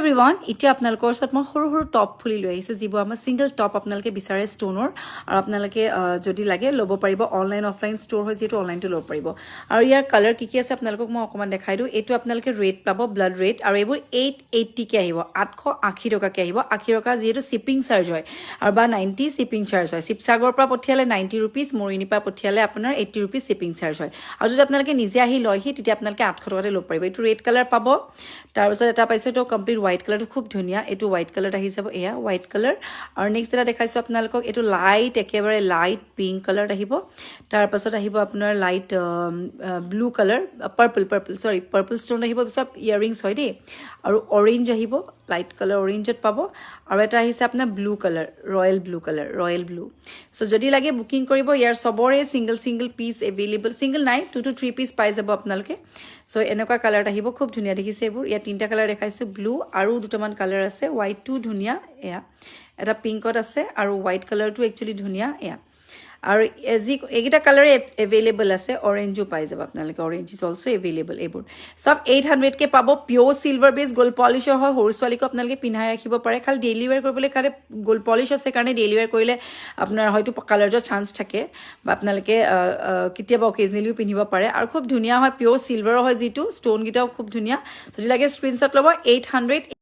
everyone এতিয়া আপোনালোকৰ ওচৰত মই সৰু সৰু টপ ফুলি লৈ আহিছোঁ যিবোৰ আমাৰ ছিংগল টপ আপোনালোকে বিচাৰে ষ্টোনৰ আৰু আপোনালোকে যদি লাগে ল'ব পাৰিব অনলাইন অফলাইন ষ্ট'ৰ হয় যিহেতু অনলাইনটো ল'ব পাৰিব আৰু ইয়াৰ কালাৰ কি আছে আপোনালোকক মই অকণমান দেখাই দিওঁ এইটো আপোনালোকে ৰেড পাব ব্লাড ৰেড আৰু এইবোৰ 880কে আহিব 880 টকাকৈ আহিব 80 টকা যিহেতু শ্বিপিং চাৰ্জ হয় আৰু বা 90 শ্বিপিং চাৰ্জ হয় শিৱসাগৰৰ পৰা পঠিয়ালে 90 ৰুপিজ মৰিণীৰ পৰা পঠিয়ালে আপোনাৰ 80 ৰুপিজ শ্বিপিং চাৰ্জ হয় আৰু যদি আপোনালোকে নিজে আহি লয়হি তেতিয়া আপোনালোকে 800 টকাতে ল'ব পাৰিব এইটো ৰেড কালাৰ পাব তাৰপিছত এটা পাইছোঁ এইটো কমপ্লিট হোৱাইট কালাৰটো খুব ধুনীয়া এইটো হোৱাইট কালাৰ আহি যাব এয়া হোৱাইট কালাৰ আৰু নেক্সট এটা দেখাইছোঁ আপোনালোকক এইটো লাইট একেবাৰে লাইট পিংক কালাৰত আহিব তাৰপাছত আহিব আপোনাৰ light blue colour purple stone আহিব চব ইয়াৰিংছ হয় দেই আৰু অৰেঞ্জ আহিব লাইট কালাৰ অৰেঞ্জত পাব আৰু এটা আহিছে আপোনাৰ ব্লু কালাৰ ৰয়েল ব্লু চ' যদি লাগে বুকিং কৰিব ইয়াৰ চবৰে ছিংগল পিচ এভেইলেবল ছিংগল নাই 2 to 3 পিচ পাই যাব আপোনালোকে চ' এনেকুৱা কালাৰত আহিব খুব ধুনীয়া দেখিছে এইবোৰ ইয়াত 3টা কালাৰ দেখাইছোঁ ব্লু আৰু দুটামান কালাৰ আছে হোৱাইটটো ধুনীয়া এয়া এটা পিংকত আছে আৰু হোৱাইট কালাৰটো একচুৱেলি ধুনীয়া এয়া আৰু এইকেইটা কালাৰে এভেইলেবল আছে অৰেঞ্জো পাই যাব আপোনালোকে অৰেঞ্জ ইজ অলছ' এভেইলেবল এইবোৰ চব 800কে পাব পিঅ'ৰ চিলভাৰ বেছ গ'ল্ড পলিচৰ হয় সৰু ছোৱালীকো আপোনালোকে পিন্ধাই ৰাখিব পাৰে খালি ডেইলি ৱেৰ কৰিবলৈ কাৰণে গ'ল্ড পলিচ আছে কাৰণে ডেইলি ৱেৰ কৰিলে আপোনাৰ হয়তো কালাৰ যোৱাৰ চান্স থাকে বা আপোনালোকে কেতিয়াবা অকেজনেলিও পিন্ধিব পাৰে আৰু খুব ধুনীয়া হয় পিঅ'ৰ চিলভাৰৰ হয় যিটো ষ্ট'নকেইটাও খুব ধুনীয়া যদি লাগে স্ক্ৰীনশ্বট ল'ব 800